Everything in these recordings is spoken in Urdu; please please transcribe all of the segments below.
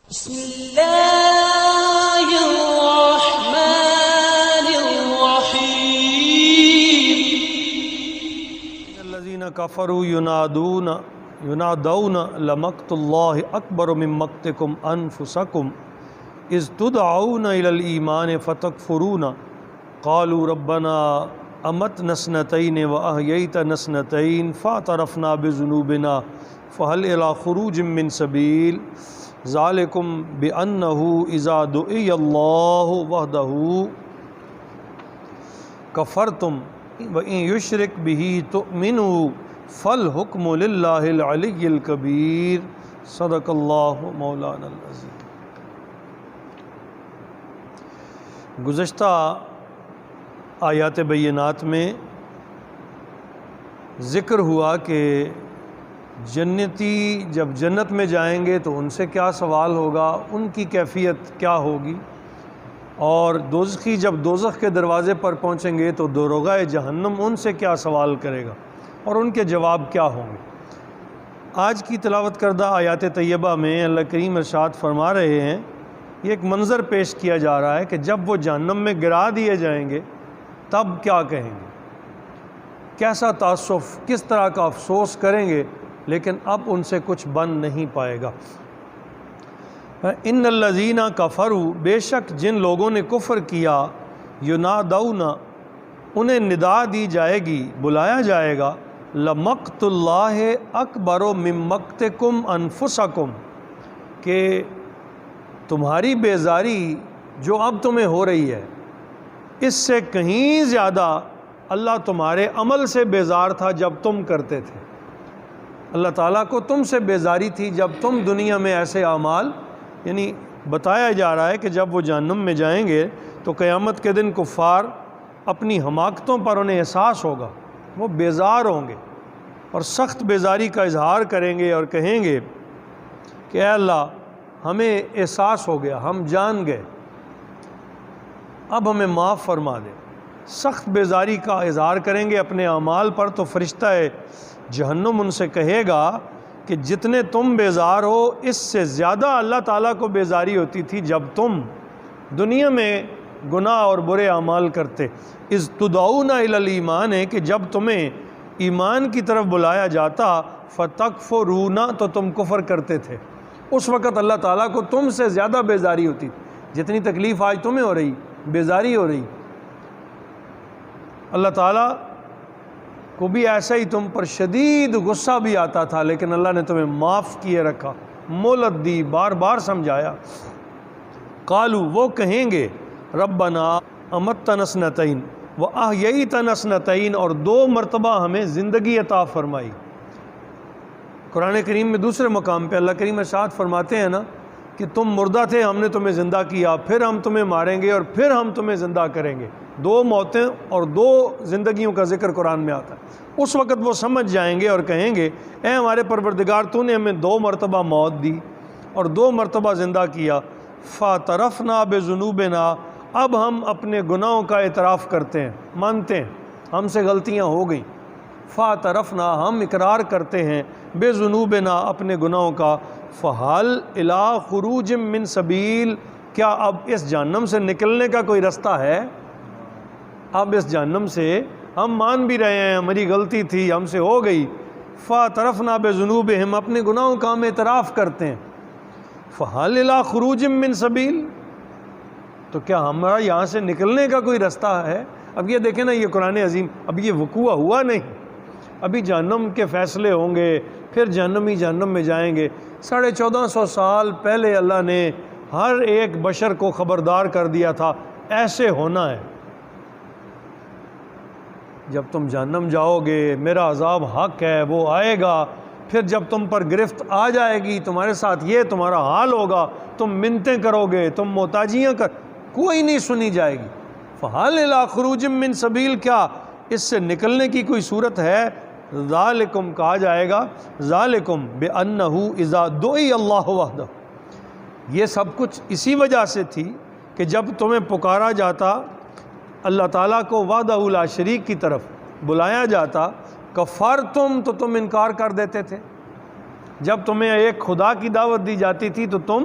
بسم اللہ الرحمن الرحیم الذین کفروا ینادون لمقت اللہ اکبر من مقتکم انفسکم اذ تدعون الی الایمان فتکفرون قالوا ربنا امتنا اثنتین واحییتنا اثنتین فاعترفنا بذنوبنا فهل الی خروج من سبیل ذالکم بأنہ اذا دعی اللہ وحدہ کفرتم وَإِن يُشْرِكْ بِهِ تُؤْمِنُوا فَالْحُكْمُ لِلَّهِ الْعَلِيِّ الْكَبِيرِ صدق اللہ مولانا العظیم۔ گزشتہ آیات بینات میں ذکر ہوا کہ جنتی جب جنت میں جائیں گے تو ان سے کیا سوال ہوگا، ان کی کیفیت کیا ہوگی، اور دوزخی جب دوزخ کے دروازے پر پہنچیں گے تو داروغہ جہنم ان سے کیا سوال کرے گا اور ان کے جواب کیا ہوں گے۔ آج کی تلاوت کردہ آیات طیبہ میں اللہ کریم ارشاد فرما رہے ہیں، یہ ایک منظر پیش کیا جا رہا ہے کہ جب وہ جہنم میں گرا دیے جائیں گے تب کیا کہیں گے، کیسا تأسف، کس طرح کا افسوس کریں گے، لیکن اب ان سے کچھ بن نہیں پائے گا۔ ان الذین کفروا، بے شک جن لوگوں نے کفر کیا، ینادون، انہیں ندا دی جائے گی، بلایا جائے گا، لمقت اللہ اکبر من مقتکم انفسکم، کہ تمہاری بیزاری جو اب تمہیں ہو رہی ہے اس سے کہیں زیادہ اللہ تمہارے عمل سے بیزار تھا جب تم کرتے تھے۔ اللہ تعالیٰ کو تم سے بیزاری تھی جب تم دنیا میں ایسے اعمال، یعنی بتایا جا رہا ہے کہ جب وہ جہنم میں جائیں گے تو قیامت کے دن کفار اپنی حماقتوں پر انہیں احساس ہوگا، وہ بیزار ہوں گے اور سخت بیزاری کا اظہار کریں گے اور کہیں گے کہ اے اللہ ہمیں احساس ہو گیا، ہم جان گئے، اب ہمیں معاف فرما دے۔ سخت بیزاری کا اظہار کریں گے اپنے اعمال پر، تو فرشتہ جہنم ان سے کہے گا کہ جتنے تم بیزار ہو اس سے زیادہ اللہ تعالیٰ کو بیزاری ہوتی تھی جب تم دنیا میں گناہ اور برے اعمال کرتے۔ اذ تدعون الی الایمان ہے کہ جب تمہیں ایمان کی طرف بلایا جاتا، فتکفرون، تو تم کفر کرتے تھے۔ اس وقت اللہ تعالیٰ کو تم سے زیادہ بیزاری ہوتی تھی، جتنی تکلیف آج تمہیں ہو رہی، بیزاری ہو رہی، اللہ تعالیٰ کو بھی ایسا ہی تم پر شدید غصہ بھی آتا تھا، لیکن اللہ نے تمہیں معاف کیے رکھا، مہلت دی، بار بار سمجھایا۔ قالوا، وہ کہیں گے، ربنا امتنا اثنتین واحییتنا اثنتین، اور 2 مرتبہ ہمیں زندگی عطا فرمائی۔ قرآن کریم میں دوسرے مقام پہ اللہ کریم ارشاد فرماتے ہیں نا کہ تم مردہ تھے، ہم نے تمہیں زندہ کیا، پھر ہم تمہیں ماریں گے اور پھر ہم تمہیں زندہ کریں گے۔ 2 موتیں اور 2 زندگیوں کا ذکر قرآن میں آتا ہے۔ اس وقت وہ سمجھ جائیں گے اور کہیں گے، اے ہمارے پروردگار، تو نے ہمیں 2 مرتبہ موت دی اور 2 مرتبہ زندہ کیا، فاعترفنا بذنوبنا، اب ہم اپنے گناہوں کا اعتراف کرتے ہیں، مانتے ہیں ہم سے غلطیاں ہو گئیں، فاعترفنا، ہم اقرار کرتے ہیں، بذنوبنا، اپنے گناہوں کا، فہل الی خروج من سبیل، کیا اب اس جہنم سے نکلنے کا کوئی رستہ ہے؟ اب اس جہنم سے ہم مان بھی رہے ہیں ہماری غلطی تھی، ہم سے ہو گئی، فاعترفنا بذنوبہم، اپنے گناہوں کا ہم اعتراف کرتے ہیں، فہل الی خروج من سبیل، تو کیا ہمارا یہاں سے نکلنے کا کوئی رستہ ہے؟ اب یہ دیکھیں نا، یہ قرآن عظیم، اب یہ وقوع ہوا نہیں، ابھی جہنم کے فیصلے ہوں گے، پھر جہنمی جہنم میں جائیں گے۔ 1450 سال پہلے اللہ نے ہر ایک بشر کو خبردار کر دیا تھا ایسے ہونا ہے، جب تم جہنم جاؤ گے میرا عذاب حق ہے، وہ آئے گا، پھر جب تم پر گرفت آ جائے گی تمہارے ساتھ یہ تمہارا حال ہوگا، تم منتیں کرو گے، تم محتاجیاں کوئی نہیں سنی جائے گی۔ فہل الی خروج من سبیل، کیا اس سے نکلنے کی کوئی صورت ہے؟ ذالکم، کہا جائے گا، ذالکم بأنہ اذا دعی اللہ وحدہ، یہ سب کچھ اسی وجہ سے تھی کہ جب تمہیں پکارا جاتا، اللہ تعالیٰ کو وحدہ لا شریک کی طرف بلایا جاتا، کفرتم، تو تم انکار کر دیتے تھے۔ جب تمہیں ایک خدا کی دعوت دی جاتی تھی تو تم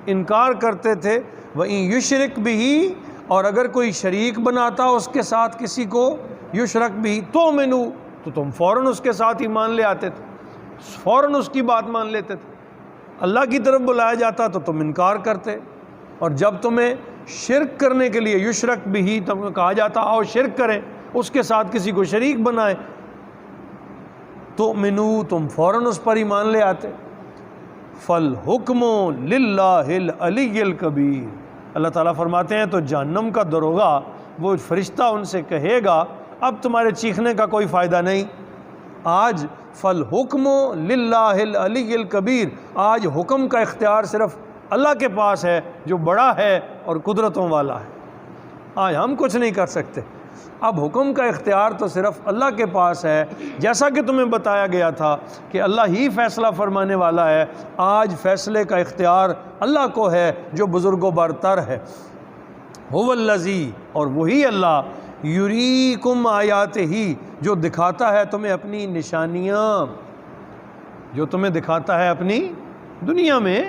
انکار کرتے تھے وَإِن یشرک بِہِ، اور اگر کوئی شریک بناتا اس کے ساتھ کسی کو، یشرک بِہِ تؤمنوا، تو تم فوراً اس کے ساتھ ایمان لے آتے تھے، فوراً اس کی بات مان لیتے تھے۔ اللہ کی طرف بلایا جاتا تو تم انکار کرتے، اور جب تمہیں شرک کرنے کے لیے یشرک بِہِ تم کہا جاتا آؤ شرک کریں، اس کے ساتھ کسی کو شریک بنائیں، تؤمنوا تم فوراً اس پر ایمان لے آتے۔ فَالْحُكْمُ لِلَّهِ الْعَلِيِّ الْكَبِيرِ، اللہ تعالیٰ فرماتے ہیں تو جہنم کا دروغہ وہ فرشتہ ان سے کہے گا اب تمہارے چیخنے کا کوئی فائدہ نہیں، آج فَالْحُكْمُ لِلَّهِ الْعَلِيِّ الْكَبِيرِ، آج حکم کا اختیار صرف اللہ کے پاس ہے جو بڑا ہے اور قدرتوں والا ہے، آج ہم کچھ نہیں کر سکتے، اب حکم کا اختیار تو صرف اللہ کے پاس ہے، جیسا کہ تمہیں بتایا گیا تھا کہ اللہ ہی فیصلہ فرمانے والا ہے، آج فیصلے کا اختیار اللہ کو ہے جو بزرگ و برتر ہے۔ هو الذی، اور وہی اللہ، یریکم آیاتہ، جو دکھاتا ہے تمہیں اپنی نشانیاں، جو تمہیں دکھاتا ہے اپنی دنیا میں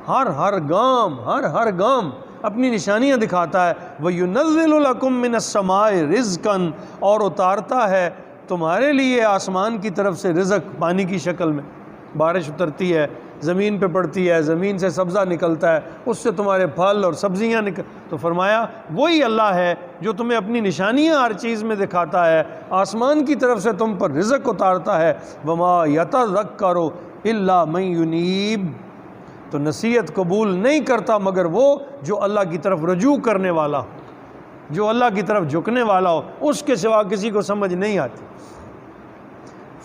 ہر گام اپنی نشانیاں دکھاتا ہے۔ وَيُنَزِّلُ لَكُم مِّنَ السَّمَاءِ رِزْقًا، اور اتارتا ہے تمہارے لیے آسمان کی طرف سے رزق، پانی کی شکل میں بارش اترتی ہے، زمین پہ پڑتی ہے، زمین سے سبزہ نکلتا ہے، اس سے تمہارے پھل اور سبزیاں تو فرمایا وہی اللہ ہے جو تمہیں اپنی نشانیاں ہر چیز میں دکھاتا ہے، آسمان کی طرف سے تم پر رزق اتارتا ہے۔ وَمَا يَتَذَكَّرُ إِلَّا مَن يُنِيبُ، تو نصیحت قبول نہیں کرتا مگر وہ جو اللہ کی طرف رجوع کرنے والا ہو، جو اللہ کی طرف جھکنے والا ہو، اس کے سوا کسی کو سمجھ نہیں آتی۔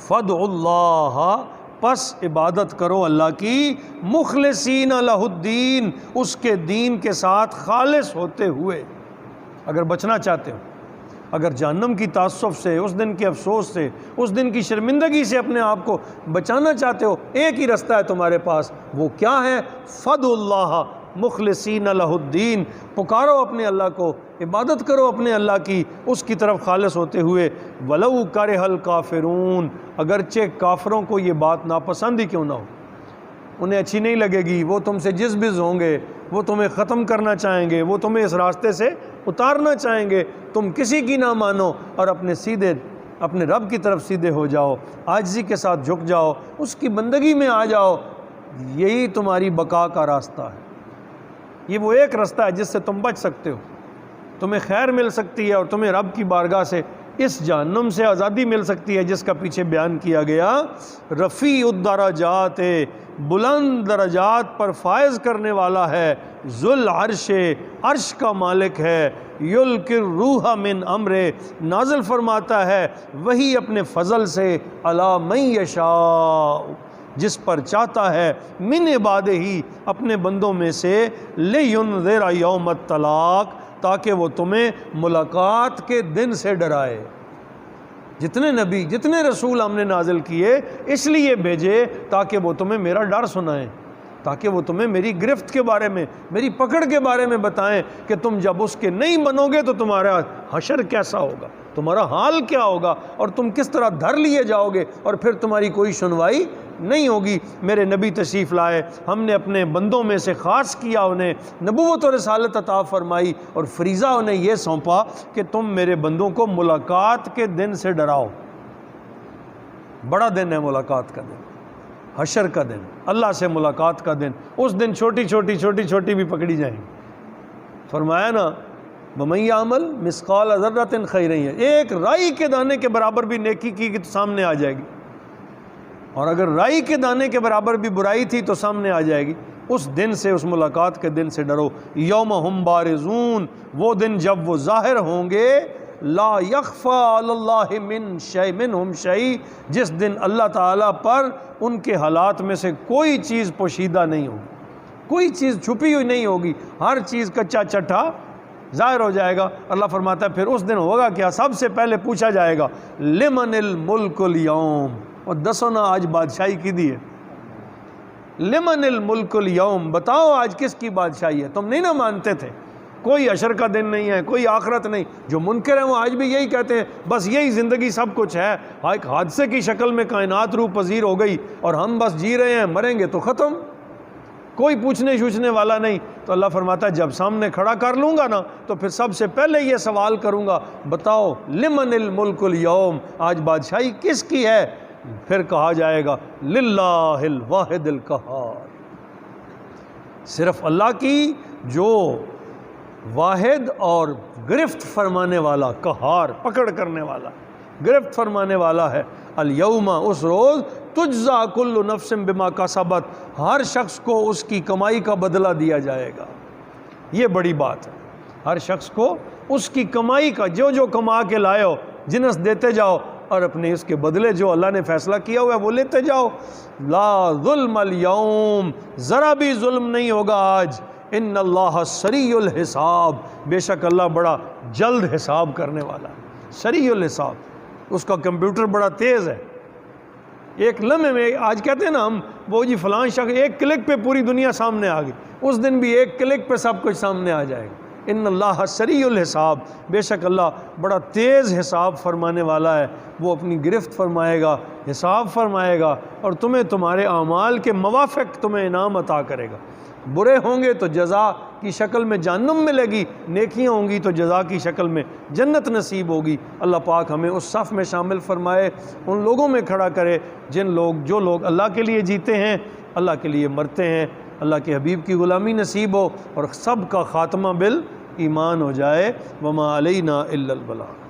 فَادْعُوا اللَّهَ، پس عبادت کرو اللہ کی، مخلصین لہ الدین، اس کے دین کے ساتھ خالص ہوتے ہوئے۔ اگر بچنا چاہتے ہو، اگر جہنم کی تعصب سے، اس دن کے افسوس سے، اس دن کی شرمندگی سے اپنے آپ کو بچانا چاہتے ہو، ایک ہی رستہ ہے تمہارے پاس، وہ کیا ہے؟ فَادْعُوا اللَّهَ مخلصین لہ الدین، پکارو اپنے اللہ کو، عبادت کرو اپنے اللہ کی، اس کی طرف خالص ہوتے ہوئے۔ وَلَوْ كَرِهَ الْكَافِرُونَ، اگرچہ کافروں کو یہ بات ناپسند ہی کیوں نہ ہو، انہیں اچھی نہیں لگے گی، وہ تم سے جزبز ہوں گے، وہ تمہیں ختم کرنا چاہیں گے، وہ تمہیں اس راستے سے اتارنا چاہیں گے، تم کسی کی نہ مانو اور اپنے رب کی طرف سیدھے ہو جاؤ، عاجزی کے ساتھ جھک جاؤ، اس کی بندگی میں آ جاؤ، یہی تمہاری بقا کا راستہ ہے، یہ وہ ایک رستہ ہے جس سے تم بچ سکتے ہو، تمہیں خیر مل سکتی ہے اور تمہیں رب کی بارگاہ سے اس جہنم سے آزادی مل سکتی ہے جس کا پیچھے بیان کیا گیا۔ رفیع الدرجات، بلند درجات پر فائز کرنے والا ہے، ذو العرش، عرش کا مالک ہے، یلقی الروح من امر، نازل فرماتا ہے وہی اپنے فضل سے، علی من یشاء، جس پر چاہتا ہے، من عبادہ ہی، اپنے بندوں میں سے، لینذر یوم الطلاق، تاکہ وہ تمہیں ملاقات کے دن سے ڈرائے۔ جتنے نبی، جتنے رسول ہم نے نازل کیے اس لیے بھیجے تاکہ وہ تمہیں میرا ڈر سنائیں، تاکہ وہ تمہیں میری گرفت کے بارے میں، میری پکڑ کے بارے میں بتائیں کہ تم جب اس کے نہیں بنو گے تو تمہارا حشر کیسا ہوگا، تمہارا حال کیا ہوگا، اور تم کس طرح دھر لیے جاؤ گے، اور پھر تمہاری کوئی سنوائی نہیں ہوگی۔ میرے نبی تشریف لائے، ہم نے اپنے بندوں میں سے خاص کیا، انہیں نبوت و رسالت عطا فرمائی، اور فریضہ انہیں یہ سونپا کہ تم میرے بندوں کو ملاقات کے دن سے ڈراؤ۔ بڑا دن ہے ملاقات کا دن، حشر کا دن، اللہ سے ملاقات کا دن، اس دن چھوٹی چھوٹی بھی پکڑی جائیں گی۔ فرمایا نا وَمَن يَعْمَلْ مِثْقَالَ ذَرَّةٍ خَيْرًا، ایک رائی کے دانے کے برابر بھی نیکی کی تو سامنے آ جائے گی، اور اگر رائی کے دانے کے برابر بھی برائی تھی تو سامنے آ جائے گی۔ اس دن سے، اس ملاقات کے دن سے ڈرو۔ یوم ہم بارزون، وہ دن جب وہ ظاہر ہوں گے، لا یخفی علی اللہ منہم شیء، جس دن اللہ تعالیٰ پر ان کے حالات میں سے کوئی چیز پوشیدہ نہیں ہوگی، کوئی چیز چھپی ہوئی نہیں ہوگی، ہر چیز کچا چٹھا ظاہر ہو جائے گا۔ اللہ فرماتا ہے پھر اس دن ہوگا کیا؟ سب سے پہلے پوچھا جائے گا لمن الملک اليوم، اور دسو نا آج بادشاہی کی دی ہے، لمن الملک اليوم، بتاؤ آج کس کی بادشاہی ہے؟ تم نہیں نہ مانتے تھے، کوئی حشر کا دن نہیں ہے، کوئی آخرت نہیں۔ جو منکر ہیں وہ آج بھی یہی کہتے ہیں بس یہی زندگی سب کچھ ہے، ایک حادثے کی شکل میں کائنات روح پذیر ہو گئی اور ہم بس جی رہے ہیں، مریں گے تو ختم۔ کوئی پوچھنے والا نہیں. تو اللہ فرماتا ہے جب سامنے کھڑا کر لوں گا نا تو پھر سب سے پہلے یہ سوال کروں گا, بتاؤ لمن الملک اليوم, آج بادشاہی کس کی ہے؟ پھر کہا جائے گا للہ الواحد القہار, صرف اللہ کی جو واحد اور گرفت فرمانے والا, قہار پکڑ کرنے والا, گرفت فرمانے والا ہے. الیوم, اس روز, تجزا کل نفس بما کسبت, ہر شخص کو اس کی کمائی کا بدلہ دیا جائے گا. یہ بڑی بات ہے, ہر شخص کو اس کی کمائی کا, جو کما کے لائے ہو جنس دیتے جاؤ, اور اپنے اس کے بدلے جو اللہ نے فیصلہ کیا ہوا ہے وہ لیتے جاؤ. لا ظلم الیوم, ذرا بھی ظلم نہیں ہوگا آج. ان اللہ سریع الحساب, بے شک اللہ بڑا جلد حساب کرنے والا ہے. سریع الحساب, اس کا کمپیوٹر بڑا تیز ہے. ایک لمحے میں, آج کہتے ہیں نا ہم, وہ جی فلان شخص, ایک کلک پہ پوری دنیا سامنے آ گئی, اس دن بھی ایک کلک پہ سب کچھ سامنے آ جائے گا. ان اللہ سریع الحساب, بے شک اللہ بڑا تیز حساب فرمانے والا ہے. وہ اپنی گرفت فرمائے گا, حساب فرمائے گا, اور تمہیں تمہارے اعمال کے موافق تمہیں انعام عطا کرے گا. برے ہوں گے تو جزا کی شکل میں جہنم ملے گی, نیکیاں ہوں گی تو جزا کی شکل میں جنت نصیب ہوگی. اللہ پاک ہمیں اس صف میں شامل فرمائے, ان لوگوں میں کھڑا کرے جو لوگ اللہ کے لیے جیتے ہیں, اللہ کے لیے مرتے ہیں, اللہ کے حبیب کی غلامی نصیب ہو, اور سب کا خاتمہ بالایمان ہو جائے. وما علینا الا البلاغ.